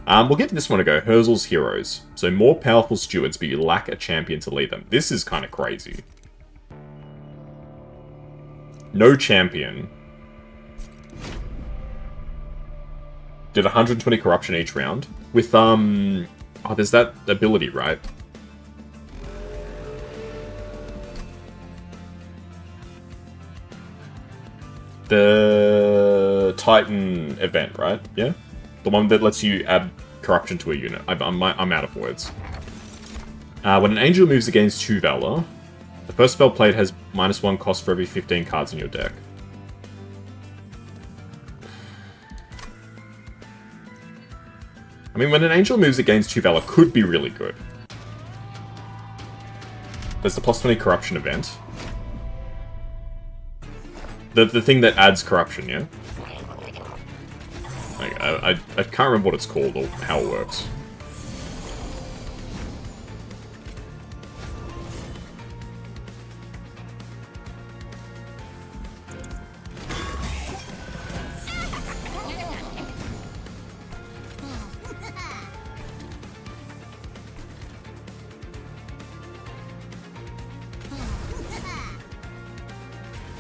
We'll give this one a go. Herzal's Heroes. So more powerful stewards, but you lack a champion to lead them. This is kind of crazy. No champion. Did 120 corruption each round. With, oh, there's that ability, right? The Titan event, right? Yeah? The one that lets you add corruption to a unit. I'm out of words. When an angel moves against 2 Valor, the first spell played has -1 cost for every 15 cards in your deck. I mean, when an angel moves against 2 Valor, could be really good. There's the +20 corruption event. The thing that adds corruption, yeah? Like, I can't remember what it's called or how it works.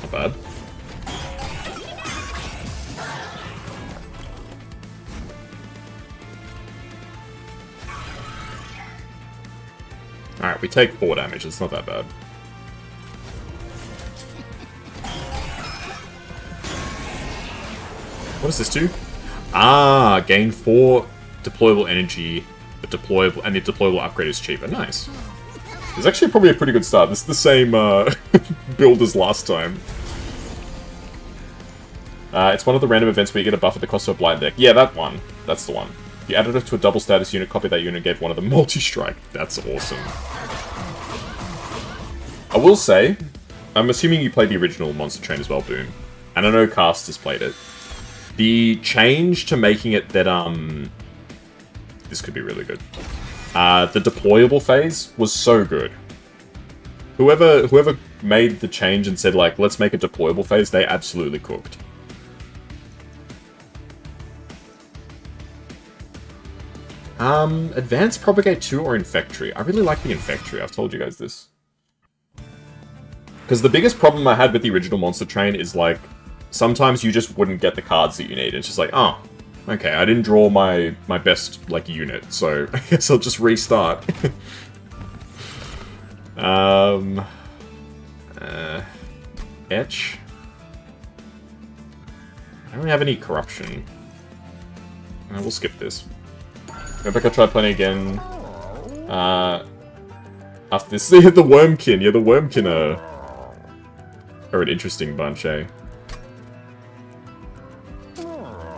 Not bad. Alright, we take 4 damage, it's not that bad. What does this do? Ah, gain 4 deployable energy, but the deployable upgrade is cheaper. Nice. It's actually probably a pretty good start. This is the same build as last time. It's one of the random events where you get a buff at the cost of a blind deck. Yeah, that one. That's the one. You added it to a double status unit, copy that unit, and gave one of them multi-strike. That's awesome. I will say, I'm assuming you played the original Monster Train as well, Boom. And I know Cast has played it. The change to making it that, this could be really good. The deployable phase was so good. Whoever made the change and said, like, let's make a deployable phase, they absolutely cooked. Advanced Propagate 2 or Infectory? I really like the Infectory, I've told you guys this. Because the biggest problem I had with the original Monster Train is, like, sometimes you just wouldn't get the cards that you need. It's just like, oh, okay, I didn't draw my best, like, unit, so I guess I'll just restart. Etch? I don't have any corruption. We'll skip this. Rebecca tried playing again. After this, the Wormkin. Yeah, the Wormkin are an interesting bunch, eh?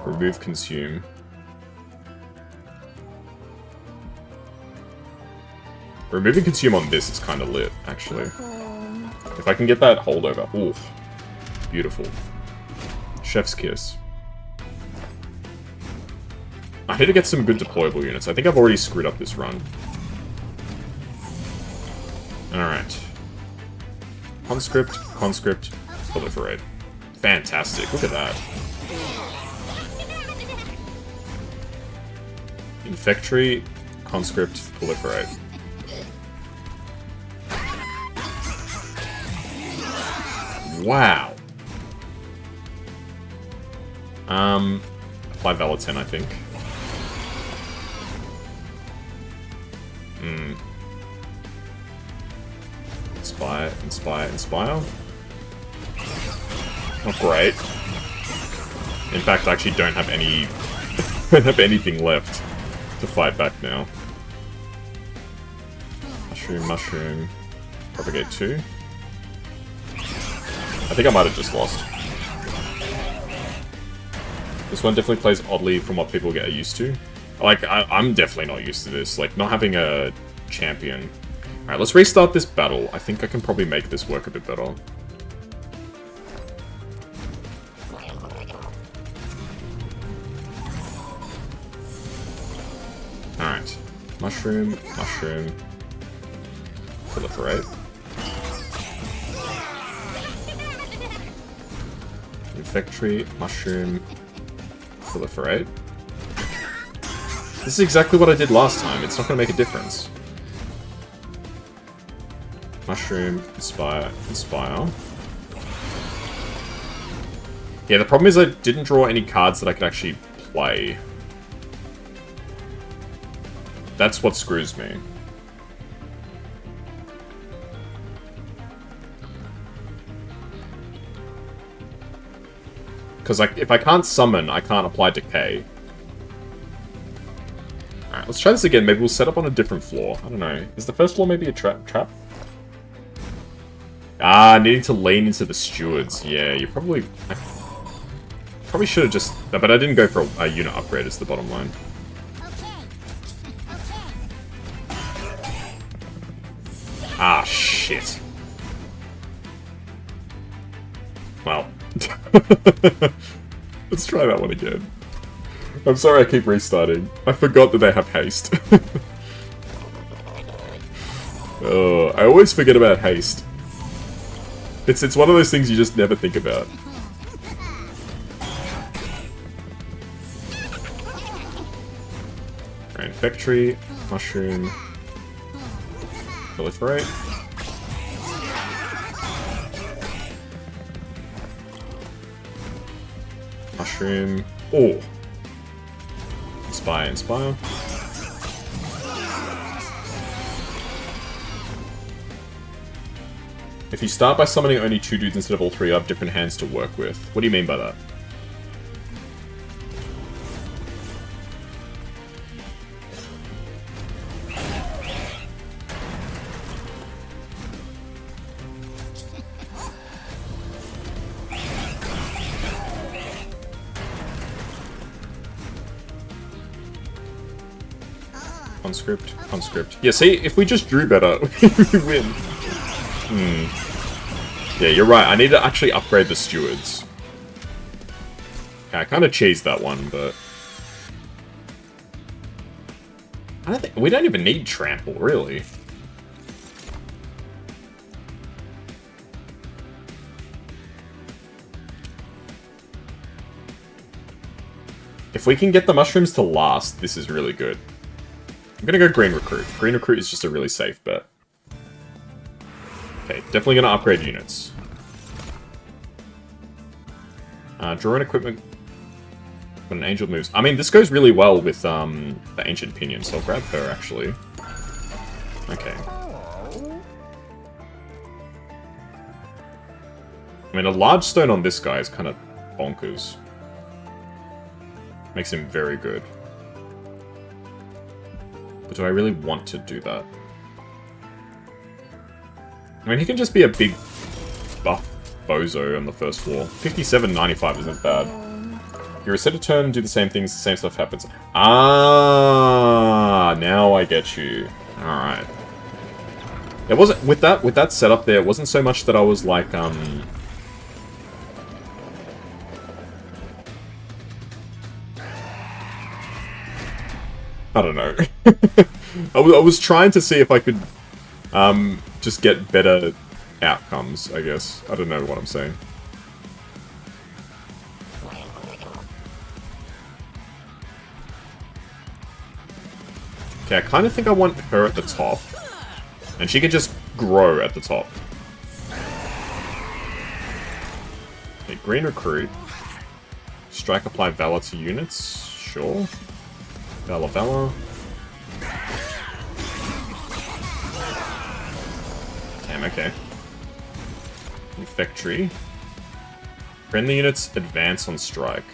Remove consume. Removing consume on this is kind of lit, actually. If I can get that holdover. Ooh. Beautiful. Chef's kiss. I need to get some good deployable units. I think I've already screwed up this run. Alright. Conscript, Conscript, Proliferate. Fantastic, look at that. Infectory, Conscript, Proliferate. Wow. Apply Valor 10, I think. Inspire, Inspire, Inspire. Not great. In fact, I actually don't have any... don't have anything left to fight back now. Mushroom, Mushroom. Propagate 2. I think I might have just lost. This one definitely plays oddly from what people get used to. Like, I'm definitely not used to this. Like, not having a champion. Alright, let's restart this battle. I think I can probably make this work a bit better. Alright. Mushroom, Mushroom. Proliferate. Infectory, Mushroom, Proliferate. This is exactly what I did last time. It's not going to make a difference. Mushroom, Inspire, Inspire. Yeah, the problem is I didn't draw any cards that I could actually play. That's what screws me. Because like, if I can't summon, I can't apply Decay. Alright, let's try this again. Maybe we'll set up on a different floor. I don't know. Is the first floor maybe a trap? Ah, needing to lean into the stewards. Yeah, you probably... I probably should have just... But I didn't go for a unit upgrade, is the bottom line. Ah, shit. Well. Let's try that one again. I'm sorry I keep restarting. I forgot that they have haste. Oh, I always forget about haste. It's one of those things you just never think about. Right, Factory, Mushroom, Proliferate. Mushroom. Oh! Inspire, Inspire. If you start by summoning only 2 dudes instead of all 3, you have different hands to work with. What do you mean by that? Conscript. Yeah, see, if we just drew better, we win. Yeah, you're right. I need to actually upgrade the stewards. Okay, I kind of cheesed that one, but... I don't think... We don't even need Trample, really. If we can get the mushrooms to last, this is really good. I'm gonna go Green Recruit. Green Recruit is just a really safe bet. Okay, definitely gonna upgrade units. Draw an equipment when an angel moves. I mean, this goes really well with the Ancient Pinion, so I'll grab her, actually. Okay. I mean, a large stone on this guy is kind of bonkers. Makes him very good. But do I really want to do that? I mean, he can just be a big buff bozo on the first floor. 57.95 isn't bad. You reset a turn and do the same things, the same stuff happens. Ah, now I get you. Alright. It wasn't, with that setup there, it wasn't so much that I was like, I don't know. I was trying to see if I could just get better outcomes, I guess. I don't know what I'm saying. Okay, I kind of think I want her at the top. And she can just grow at the top. Okay, Green Recruit. Strike, apply Valor to units. Sure. Valor. Damn, okay. Factory. Friendly units advance on strike.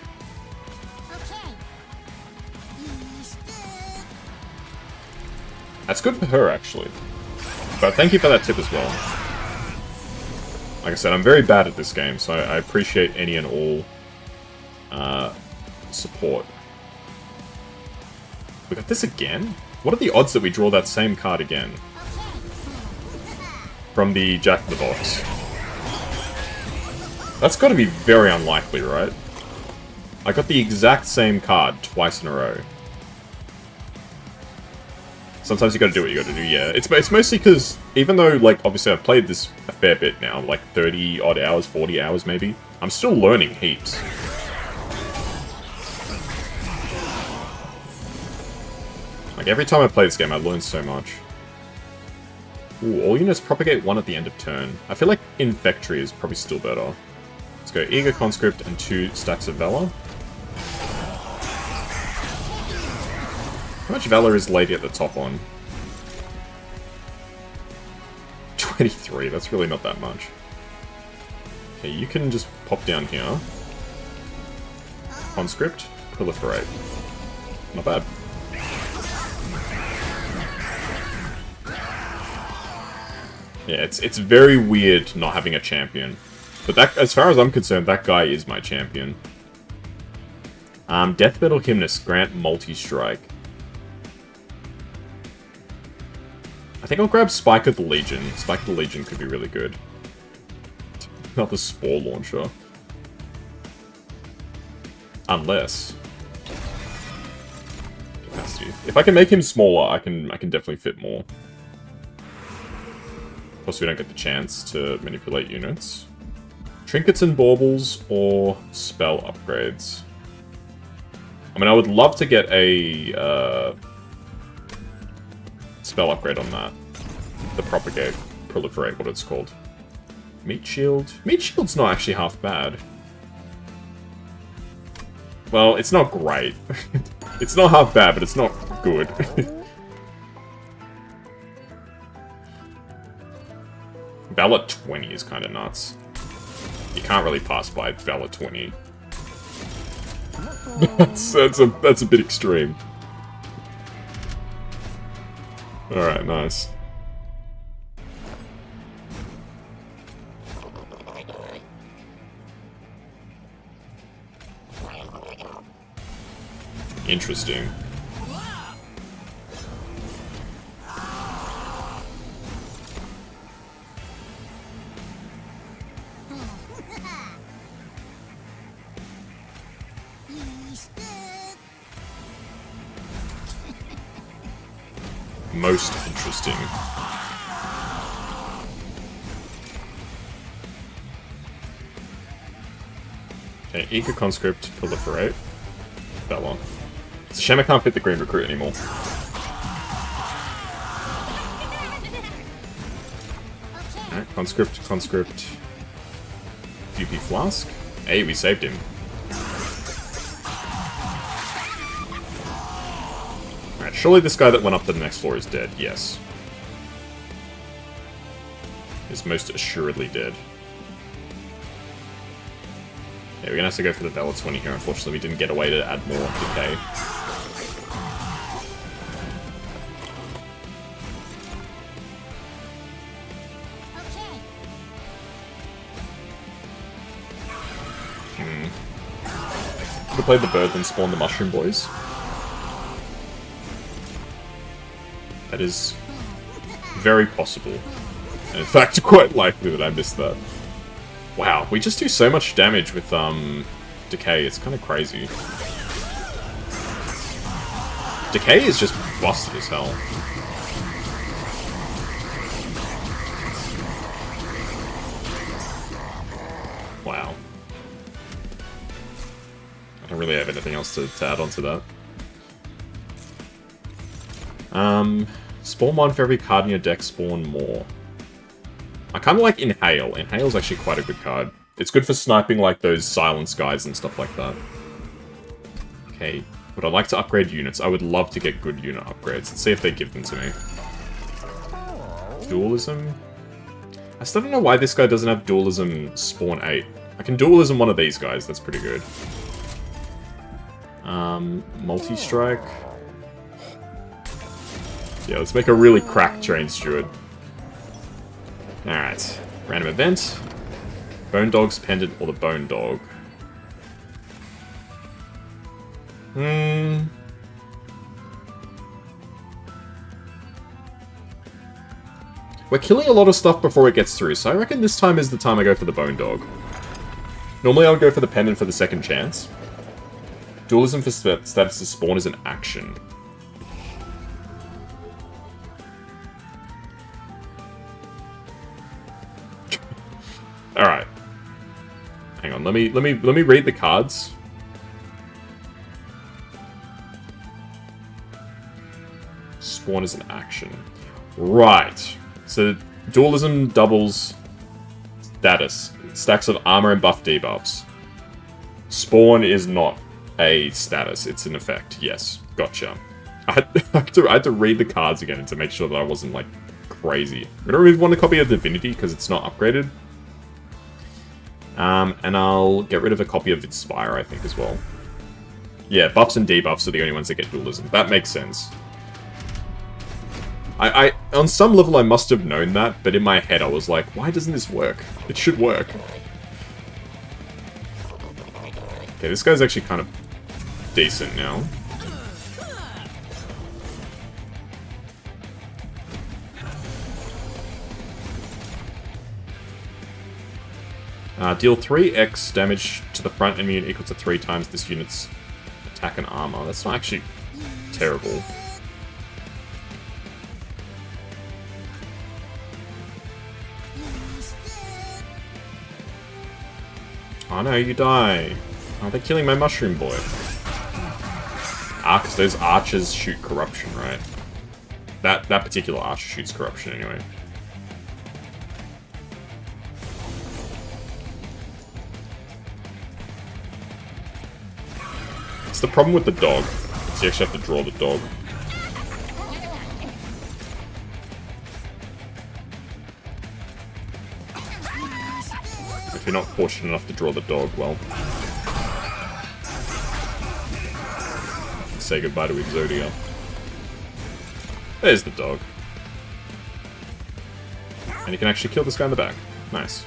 That's good for her, actually. But thank you for that tip as well. Like I said, I'm very bad at this game, so I appreciate any and all support. We got this again? What are the odds that we draw that same card again? From the Jack in the Box. That's got to be very unlikely, right? I got the exact same card twice in a row. Sometimes you gotta do what you gotta do, yeah. It's mostly because, even though, like, obviously I've played this a fair bit now, like 30 odd hours, 40 hours maybe, I'm still learning heaps. Like, every time I play this game, I learn so much. Ooh, all units propagate 1 at the end of turn. I feel like Infectory is probably still better. Let's go Eager Conscript and 2 stacks of Valor. How much Valor is Lady at the top on? 23, that's really not that much. Okay, you can just pop down here. Conscript, Proliferate. Not bad. Yeah, it's very weird not having a champion. But that, as far as I'm concerned, that guy is my champion. Death Metal Hymnist, grant multi-strike. I think I'll grab Spike of the Legion. Spike of the Legion could be really good. Another Spore Launcher. Unless... capacity. If I can make him smaller, I can definitely fit more. Of course, we don't get the chance to manipulate units. Trinkets and Baubles or spell upgrades. I mean, I would love to get a spell upgrade on that. The Propagate, Proliferate, what it's called. Meat Shield. Meat Shield's not actually half bad. Well, it's not great. It's not half bad, but it's not good. Valor 20 is kind of nuts. You can't really pass by Valor 20. that's a bit extreme. Alright, nice. Interesting. Most interesting. Okay, Eager Conscript, Proliferate. That one. It's a shame I can't fit the Green Recruit anymore. Alright, Conscript, Conscript. UP Flask. Hey, we saved him. Alright, surely this guy that went up to the next floor is dead. Yes. Is most assuredly dead. Yeah, we're gonna have to go for the Valor 20 here. Unfortunately, we didn't get away to add more decay. Could have played the bird and spawned the Mushroom Boys. That is very possible. And in fact, quite likely that I missed that. Wow, we just do so much damage with Decay, it's kind of crazy. Decay is just busted as hell. Wow. I don't really have anything else to add on to that. Spawn 1 for every card in your deck, spawn more. I kind of like Inhale. Inhale's actually quite a good card. It's good for sniping like those silence guys and stuff like that. Okay, would I like to upgrade units? I would love to get good unit upgrades. Let's see if they give them to me. Dualism? I still don't know why this guy doesn't have Dualism spawn 8. I can Dualism one of these guys, that's pretty good. Multi-strike. Yeah, let's make a really cracked Train Steward. Alright. Random event. Bone Dog's Pendant or the Bone Dog. We're killing a lot of stuff before it gets through, so I reckon this time is the time I go for the Bone Dog. Normally I would go for the Pendant for the second chance. Dualism for status to spawn is an action. Alright. Hang on, let me read the cards. Spawn is an action. Right. So, dualism doubles status. Stacks of armor and buff debuffs. Spawn is not a status, it's an effect. Yes, gotcha. I had to read the cards again to make sure that I wasn't, like, crazy. I don't really want a copy of Divinity because it's not upgraded. And I'll get rid of a copy of Inspire, I think, as well. Yeah, buffs and debuffs are the only ones that get dualism. That makes sense. I on some level I must have known that, but in my head I was like, why doesn't this work? It should work. Okay, this guy's actually kind of decent now. Deal 3x damage to the front enemy unit equal to 3 times this unit's attack and armor. That's not actually terrible. Oh no, you die. Oh, they're killing my mushroom boy. Ah, because those archers shoot corruption, right? That particular archer shoots corruption anyway. It's the problem with the dog. So you actually have to draw the dog. If you're not fortunate enough to draw the dog, well... say goodbye to Exodia. There's the dog. And you can actually kill this guy in the back. Nice.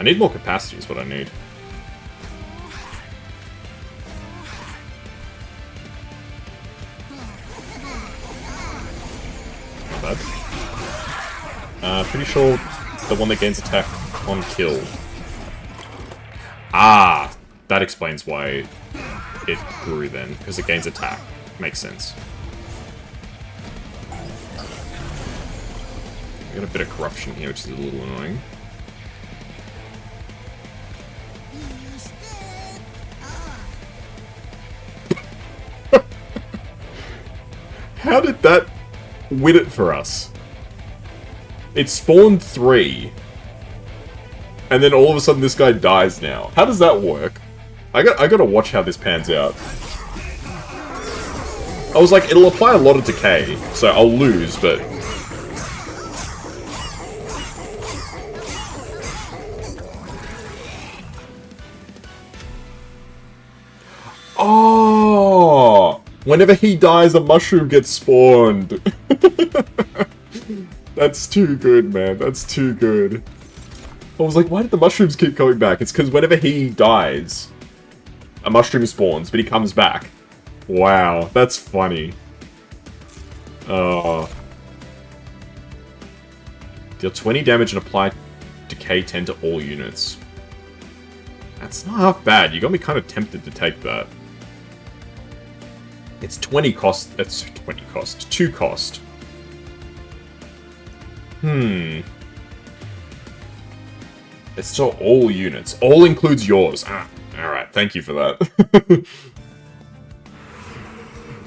I need more capacity is what I need. Not bad. Pretty sure the one that gains attack on kill. Ah! That explains why it grew then, because it gains attack. Makes sense. We got a bit of corruption here, which is a little annoying. How did that win it for us? It spawned 3. And then all of a sudden this guy dies now. How does that work? I gotta watch how this pans out. I was like, it'll apply a lot of decay, so I'll lose, but... Oh! Whenever he dies, a mushroom gets spawned. That's too good, man. That's too good. I was like, why did the mushrooms keep coming back? It's because whenever he dies, a mushroom spawns, but he comes back. Wow, that's funny. Oh. Deal 20 damage and apply decay 10 to all units. That's not half bad. You got me kind of tempted to take that. It's 20 cost. That's 20 cost. 2 cost. It's to all units. All includes yours. Ah, alright. Thank you for that.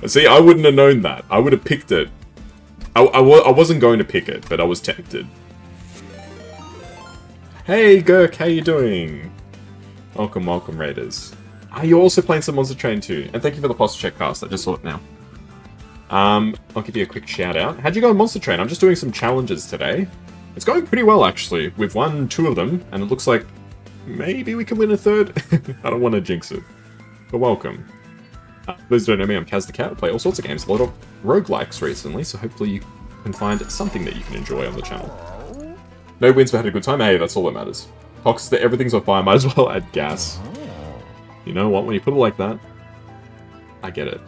See, I wouldn't have known that. I would have picked it. I wasn't going to pick it, but I was tempted. Hey, Gurk, how you doing? Welcome, welcome, Raiders. You're also playing some Monster Train too. And thank you for the posture check cast. I just saw it now. I'll give you a quick shout out. How'd you go on Monster Train? I'm just doing some challenges today. It's going pretty well, actually. We've won 2 of them, and it looks like maybe we can win a 3rd. I don't want to jinx it. But welcome. Those who don't know me, I'm Kaz the Cat. I play all sorts of games, a lot of roguelikes recently, so hopefully you can find something that you can enjoy on the channel. No wins, but had a good time. Hey, that's all that matters. Tox that everything's on fire, might as well add gas. You know what, when you put it like that, I get it.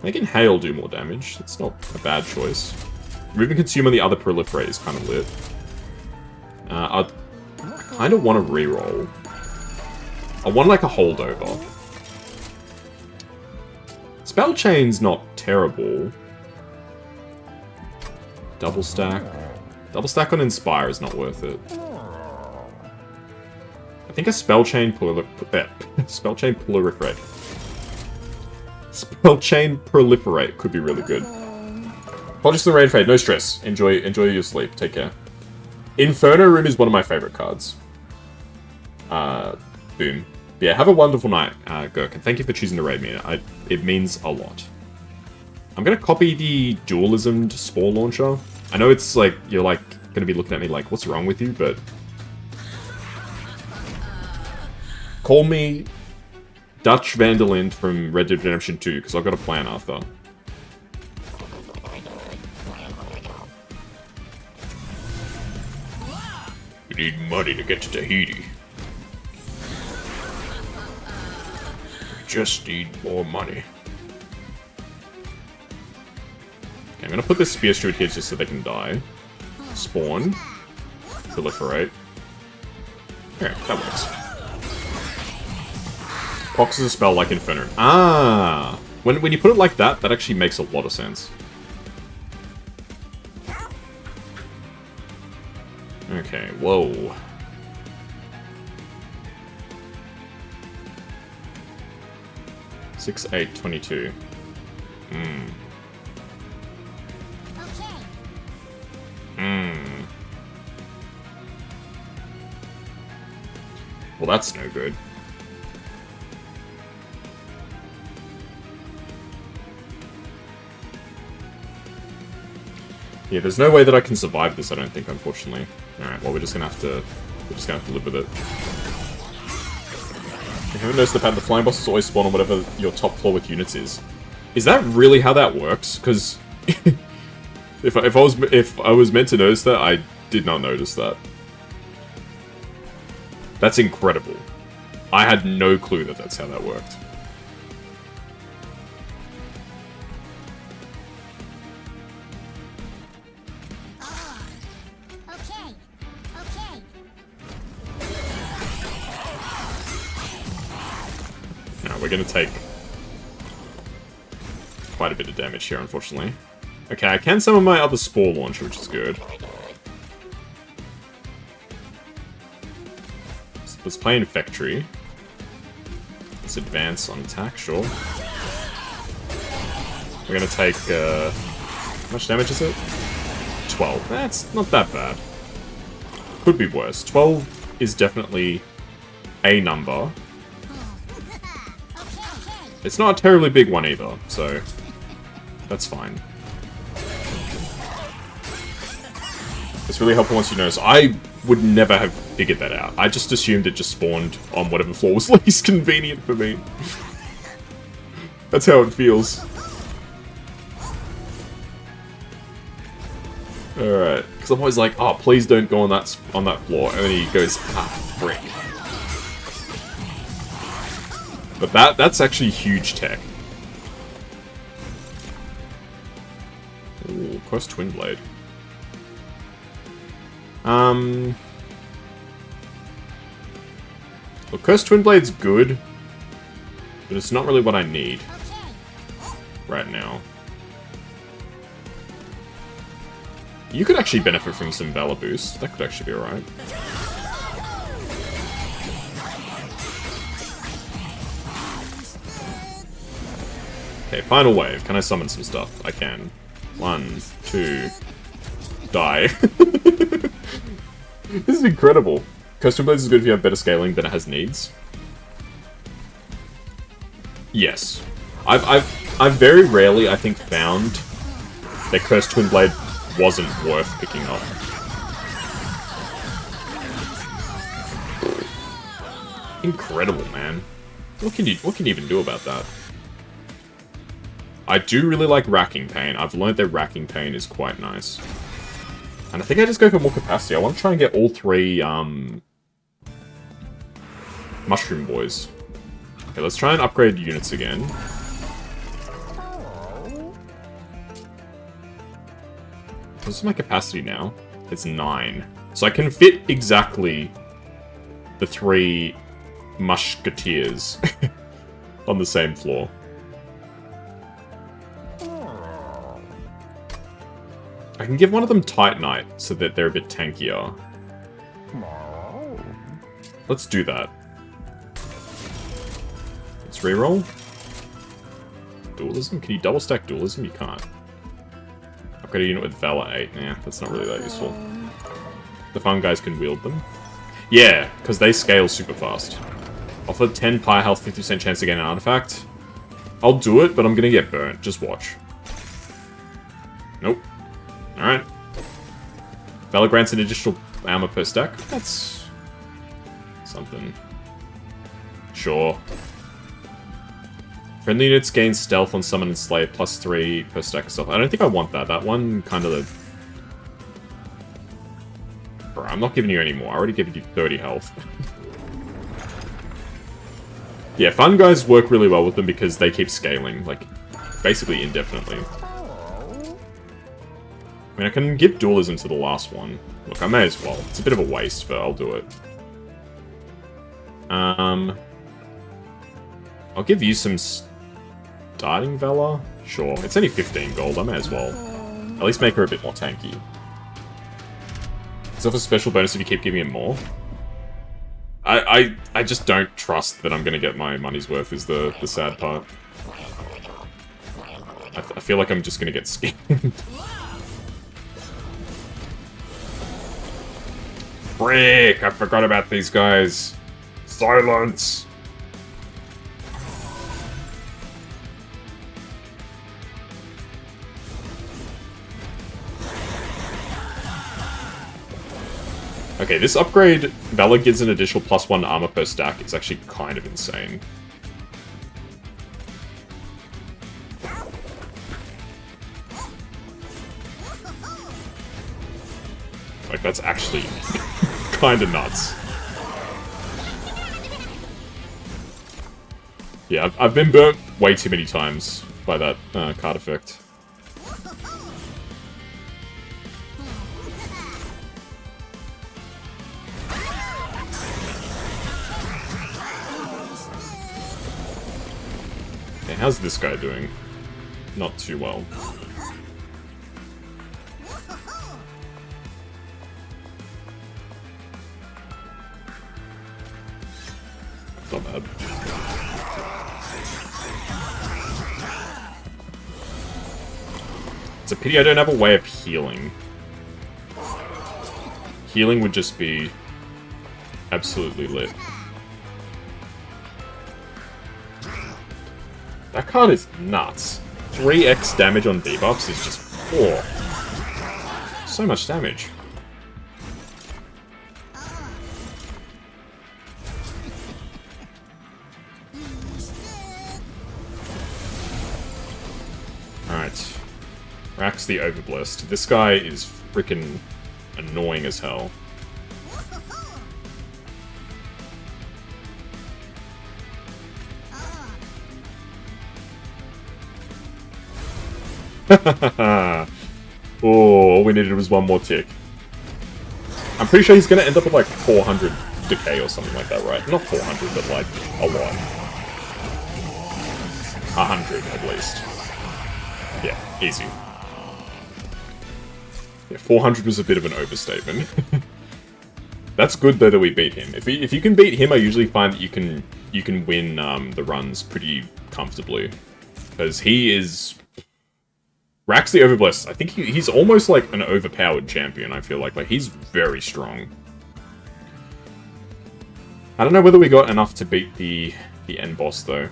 Making hail do more damage. It's not a bad choice. Removing consume on the other proliferate is kind of lit. I kind of want to reroll. I want like a holdover. Spell chain's not terrible. Double stack. Double stack on Inspire is not worth it. I think a spell chain proliferate. Spell Chain Proliferate could be really good. Apologies for the rain fade, no stress. Enjoy your sleep. Take care. Inferno Room is one of my favorite cards. Boom. Yeah, have a wonderful night, Gurk, and thank you for choosing to raid me. It means a lot. I'm gonna copy the dualism Spore Launcher. I know it's like, you're like, gonna be looking at me like, what's wrong with you, but... Call me Dutch Vandalind from Red Dead Redemption 2, because I've got a plan after. We need money to get to Tahiti. We just need more money. Okay, I'm gonna put this Spear Steward here just so they can die. Spawn. Proliferate. Yeah, that works. Pox is a spell like Inferno. Ah! When you put it like that, that actually makes a lot of sense. Okay, whoa. Six, 8, 22. Well, that's no good. Yeah, there's no way that I can survive this, I don't think, unfortunately. Alright, well, we're just gonna have to live with it. If you haven't noticed the pattern, the flying bosses always spawn on whatever your top floor with units is. Is that really how that works? Because if I was meant to notice that, I did not notice that. That's incredible. I had no clue that that's how that worked. We're going to take quite a bit of damage here, unfortunately. Okay, I can summon my other Spore Launcher, which is good. So let's play Infectory. Let's advance on attack, sure. We're going to take... how much damage is it? 12. That's not that bad. Could be worse. 12 is definitely a number. It's not a terribly big one either, so that's fine. It's really helpful once you notice. I would never have figured that out. I just assumed it just spawned on whatever floor was least convenient for me. That's how it feels. Alright, because I'm always like, oh, please don't go on that floor, and then he goes, ah, frick. But that's actually huge tech. Ooh, Quest Twin Blade. Well, Cursed Twin Blade's good, but it's not really what I need right now. You could actually benefit from some Valor boost. That could actually be alright. Okay, final wave. Can I summon some stuff? I can. 1, 2... Die. This is incredible. Cursed Twin Blades is good if you have better scaling than it has needs. Yes. I've very rarely, I think, found that Cursed Twin Blade wasn't worth picking up. Incredible, man. What can you even do about that? I do really like Racking Pain. I've learned that Racking Pain is quite nice. And I think I just go for more capacity. I want to try and get all 3, Mushroom Boys. Okay, let's try and upgrade units again. What's my capacity now? It's 9. So I can fit exactly the 3 Musketeers on the same floor. I can give one of them Titanite so that they're a bit tankier. Let's do that. Let's reroll. dualism? Can you double stack dualism? You can't. Upgrade a unit with Valor 8. Nah, that's not really that useful. The fun guys can wield them. Yeah, because they scale super fast. Offer 10 Pi health, 50% chance to gain an artifact. I'll do it, but I'm gonna get burnt. Just watch. Nope. Alright. Valor grants an additional armor per stack. That's... something. Sure. Friendly units gain stealth on summon and slay, +3 per stack of stealth. I don't think I want that. That one kind of... Bro, I'm not giving you any more. I already gave you 30 health. Yeah, fun guys work really well with them because they keep scaling, like, basically indefinitely. I mean, I can give dualism to the last one. Look, I may as well. It's a bit of a waste, but I'll do it. I'll give you some starting Valor. Sure, it's only 15 gold, I may as well. At least make her a bit more tanky. It's off a special bonus if you keep giving him more. I just don't trust that I'm gonna get my money's worth is the sad part. I feel like I'm just gonna get scammed. Frick! I forgot about these guys. Silence! Okay, this upgrade, Valor gives an additional +1 armor per stack. It's actually kind of insane. Like, that's actually kind of nuts. Yeah, I've been burnt way too many times by that card effect. Okay, how's this guy doing? Not too well. Not bad. It's a pity I don't have a way of healing. Healing would just be absolutely lit. That card is nuts. 3x damage on debuffs is just... oh. So much damage. Alright. Rax the Overblessed. This guy is freaking annoying as hell. Oh, all we needed was one more tick. I'm pretty sure he's gonna end up with like 400 decay or something like that, right? Not 400, but like a lot. 100 at least. Yeah, easy. Yeah, 400 was a bit of an overstatement. That's good though that we beat him. If you can beat him, I usually find that you can win the runs pretty comfortably, because he is. Rax the Overblessed, I think he's almost like an overpowered champion, I feel like. Like, he's very strong. I don't know whether we got enough to beat the end boss, though.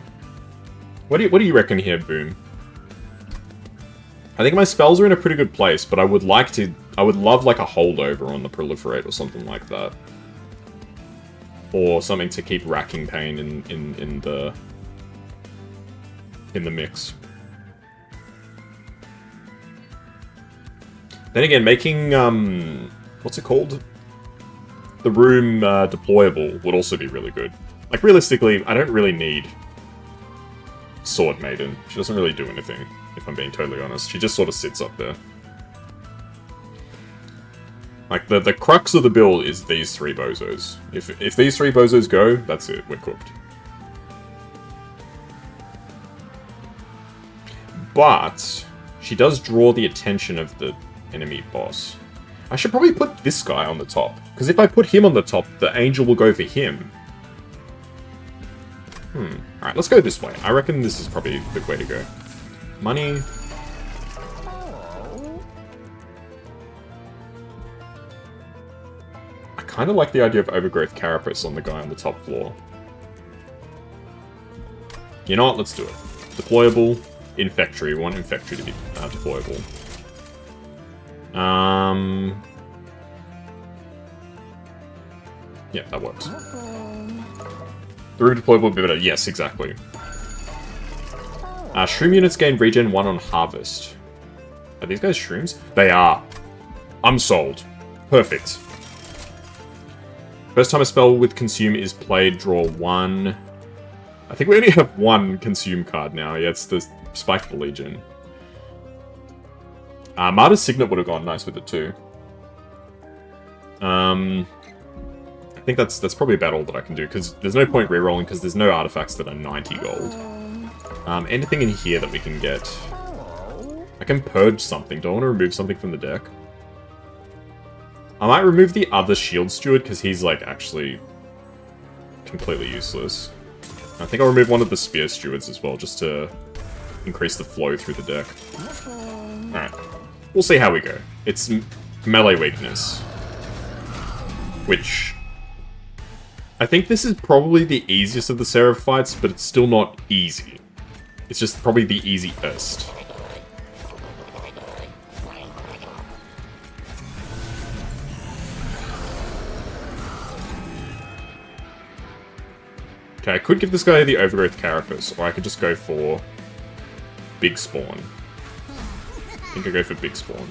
What do you reckon here, Boom? I think my spells are in a pretty good place, but I would love like a holdover on the Proliferate or something like that. Or something to keep racking pain in the mix. Then again, making, what's it called? The room deployable would also be really good. Like, realistically, I don't really need Sword Maiden. She doesn't really do anything, if I'm being totally honest. She just sort of sits up there. Like, the crux of the build is these three bozos. If these three bozos go, that's it, we're cooked. But she does draw the attention of the enemy boss. I should probably put this guy on the top, because if I put him on the top, the angel will go for him. Alright, let's go this way. I reckon this is probably the way to go. Money. I kind of like the idea of Overgrowth Carapace on the guy on the top floor. You know what? Let's do it. Deployable. Infectory. We want Infectory to be deployable. Yeah, that works. 3 deployable would be better. Yes, exactly. Shroom units gain regen 1 on harvest. Are these guys shrooms? They are. I'm sold. Perfect. First time a spell with consume is played, draw 1. I think we only have 1 consume card now. Yeah, it's the Spike the Legion. Martyr's Signet would have gone nice with it too. I think that's probably about all that I can do, because there's no point rerolling, because there's no artifacts that are 90 gold. Anything in here that we can get? I can purge something. Do I want to remove something from the deck? I might remove the other Shield Steward, because he's, like, actually completely useless. I think I'll remove one of the Spear Stewards as well, just to increase the flow through the deck. Alright. We'll see how we go. It's melee weakness. Which... I think this is probably the easiest of the Seraph fights, but it's still not easy. It's just probably the easiest. Okay, I could give this guy the Overgrowth Carapace, or I could just go for Big Spawn. I think I go for Big Spawn.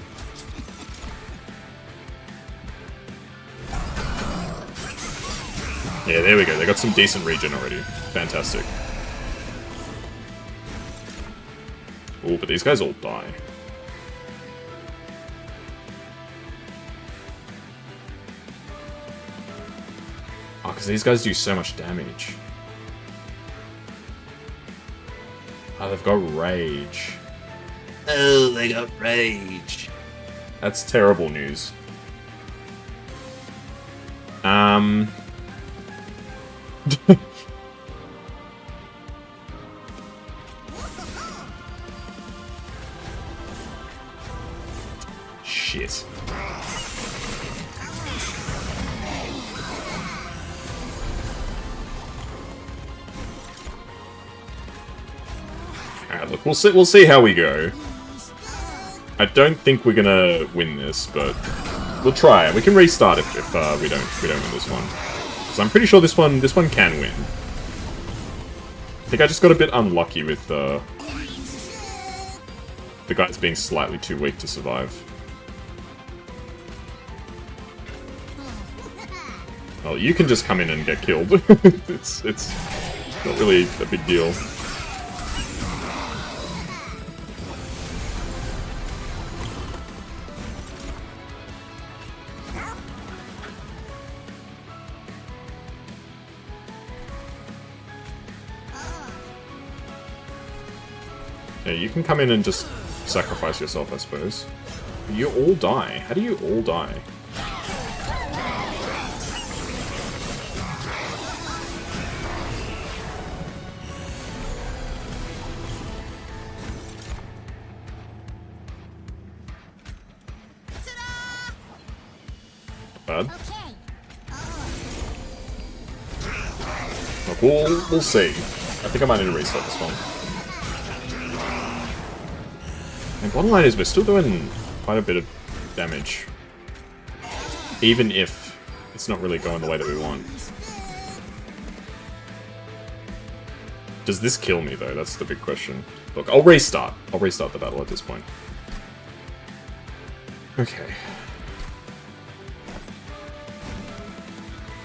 Yeah, there we go. They got some decent regen already. Fantastic. Oh, but these guys all die. Oh, because these guys do so much damage. Oh, they've got Rage. Oh, they got Rage. That's terrible news. Shit. Alright, look, we'll see how we go. I don't think we're gonna win this, but we'll try. We can restart if we don't win this one. So I'm pretty sure this one can win. I think I just got a bit unlucky with the guys being slightly too weak to survive. Well, you can just come in and get killed. it's not really a big deal. Yeah, you can come in and just sacrifice yourself, I suppose. You all die. How do you all die? Bad. Look, we'll see. I think I might need to restart this one. And bottom line is we're still doing quite a bit of damage. Even if it's not really going the way that we want. Does this kill me though? That's the big question. Look, I'll restart. I'll restart the battle at this point. Okay.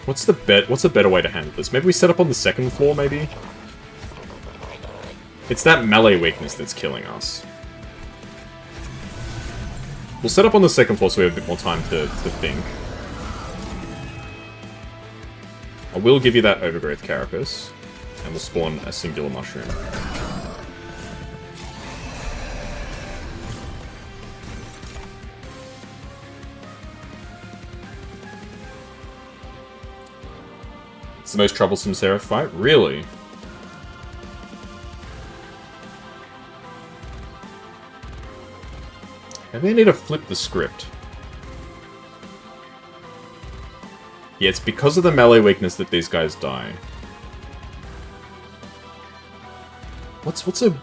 What's a better way to handle this? Maybe we set up on the second floor, maybe? It's that melee weakness that's killing us. We'll set up on the second floor so we have a bit more time to think. I will give you that Overgrowth Carapace, and we'll spawn a singular mushroom. It's the most troublesome Seraph fight? Really? Maybe I need to flip the script. Yeah, it's because of the melee weakness that these guys die. What's a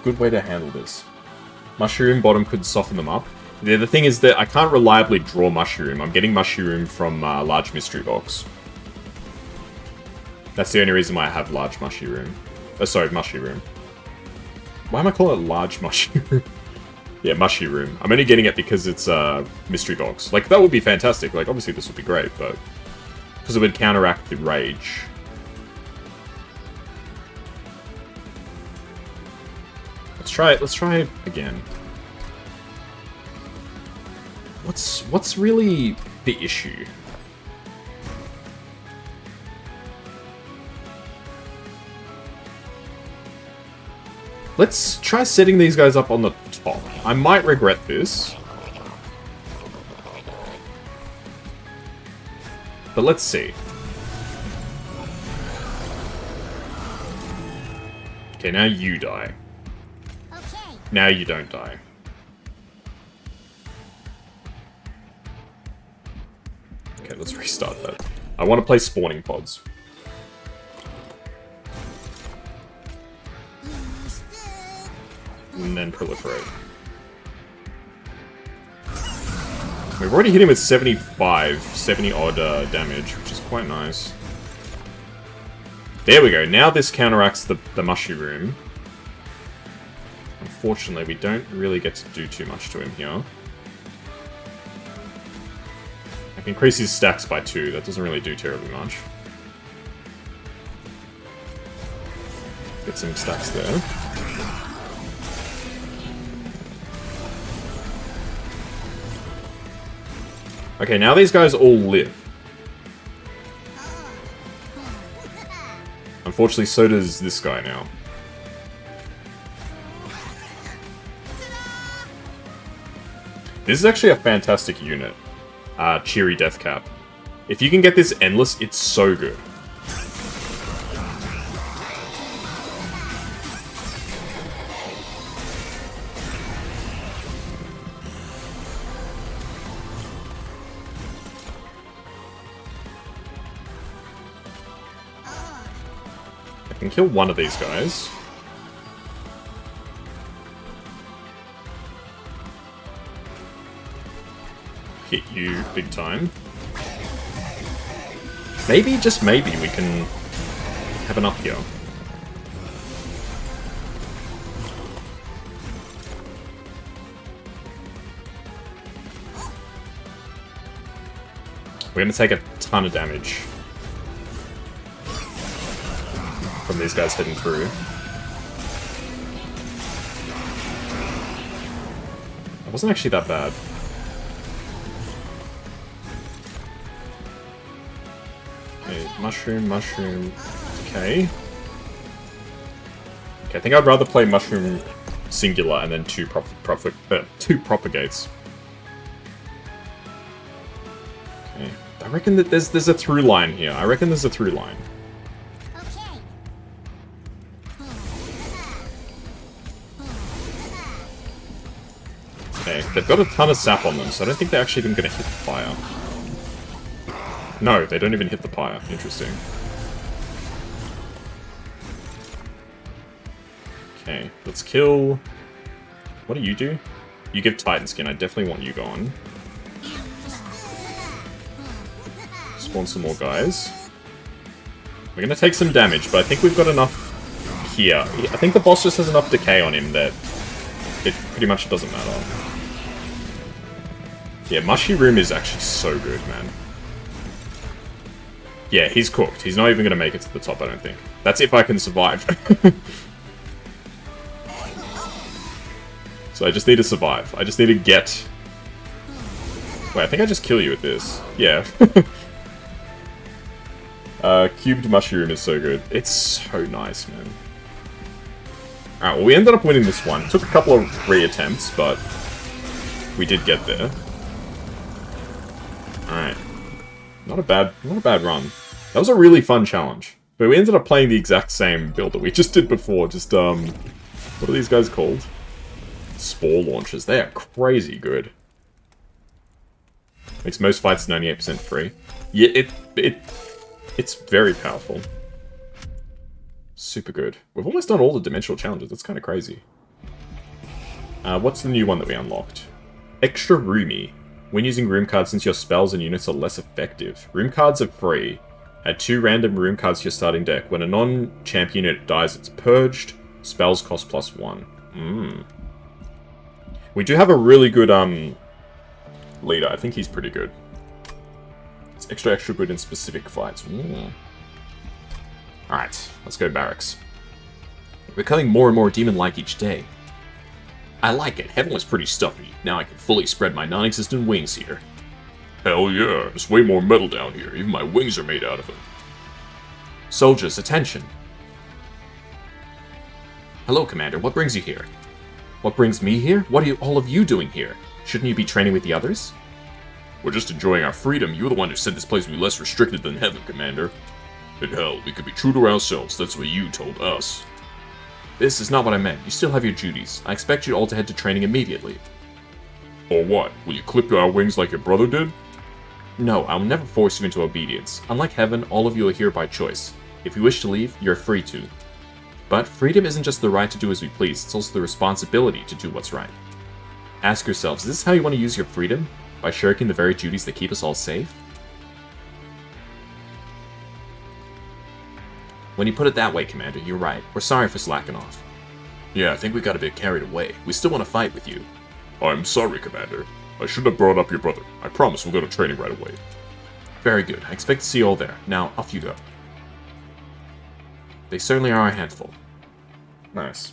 good way to handle this? Mushroom bottom could soften them up. Yeah, the thing is that I can't reliably draw Mushroom. I'm getting Mushroom from Large Mystery Box. That's the only reason why I have Large Mushroom. Oh, sorry, Mushroom. Why am I calling it Large Mushroom? Yeah, Mushroom. I'm only getting it because it's Mystery Box. Like, that would be fantastic. Like, obviously this would be great, but... because it would counteract the rage. Let's try it. Let's try it again. What's really the issue? Let's try setting these guys up on the top. I might regret this. But let's see. Okay, now you die. Okay. Now you don't die. Okay, let's restart that. I want to play spawning pods. And then proliferate. We've already hit him with 70 odd damage, which is quite nice. There we go. Now this counteracts the mushroom. Unfortunately, we don't really get to do too much to him here. I can increase his stacks by 2. That doesn't really do terribly much. Get some stacks there. Okay, now these guys all live. Unfortunately, so does this guy now. This is actually a fantastic unit. Cheery Deathcap. If you can get this endless, it's so good. I can kill one of these guys. Hit you big time. Maybe, just maybe, we can have an up here. We're going to take a ton of damage from these guys heading through. It wasn't actually that bad. Okay, mushroom, mushroom. Okay. Okay, I think I'd rather play mushroom singular and then two propagates. Okay. I reckon that there's a through line here. I reckon there's a through line. Okay, they've got a ton of sap on them, so I don't think they're actually even going to hit the fire. No, they don't even hit the pyre. Interesting. Okay, let's kill... What do you do? You give Titan Skin. I definitely want you gone. Spawn some more guys. We're going to take some damage, but I think we've got enough here. I think the boss just has enough decay on him that it pretty much doesn't matter. Yeah, Mushy Room is actually so good, man. Yeah, he's cooked. He's not even going to make it to the top, I don't think. That's if I can survive. So I just need to survive. I just need to get... Wait, I think I just kill you with this. Yeah. Cubed Mushroom is so good. It's so nice, man. Alright, well we ended up winning this one. It took a couple of re-attempts, but we did get there. Alright. Not a bad run. That was a really fun challenge. But we ended up playing the exact same build that we just did before. Just, what are these guys called? spore launchers. They are crazy good. Makes most fights 98% free. Yeah, it's very powerful. Super good. We've almost done all the dimensional challenges. That's kind of crazy. What's the new one that we unlocked? Extra Roomy. When using room cards, since your spells and units are less effective. Room cards are free. Add 2 random room cards to your starting deck. When a non-champ unit dies, it's purged. Spells cost +1. We do have a really good leader. I think he's pretty good. It's extra good in specific fights. Alright, let's go barracks. We're becoming more and more demon-like each day. I like it. Heaven was pretty stuffy. Now I can fully spread my non-existent wings here. Hell yeah, there's way more metal down here. Even my wings are made out of it. Soldiers, attention. Hello, Commander. What brings you here? What brings me here? What are all of you doing here? Shouldn't you be training with the others? We're just enjoying our freedom. You're the one who said this place would be less restricted than Heaven, Commander. And hell, we could be true to ourselves. That's what you told us. This is not what I meant. You still have your duties. I expect you all to head to training immediately. Or what? Will you clip our wings like your brother did? No, I'll never force you into obedience. Unlike Heaven, all of you are here by choice. If you wish to leave, you're free to. But freedom isn't just the right to do as we please, it's also the responsibility to do what's right. Ask yourselves, is this how you want to use your freedom? By shirking the very duties that keep us all safe? When you put it that way, Commander, you're right. We're sorry for slacking off. Yeah, I think we got a bit carried away. We still want to fight with you. I'm sorry, Commander. I shouldn't have brought up your brother. I promise we'll go to training right away. Very good. I expect to see you all there. Now, off you go. They certainly are a handful. Nice.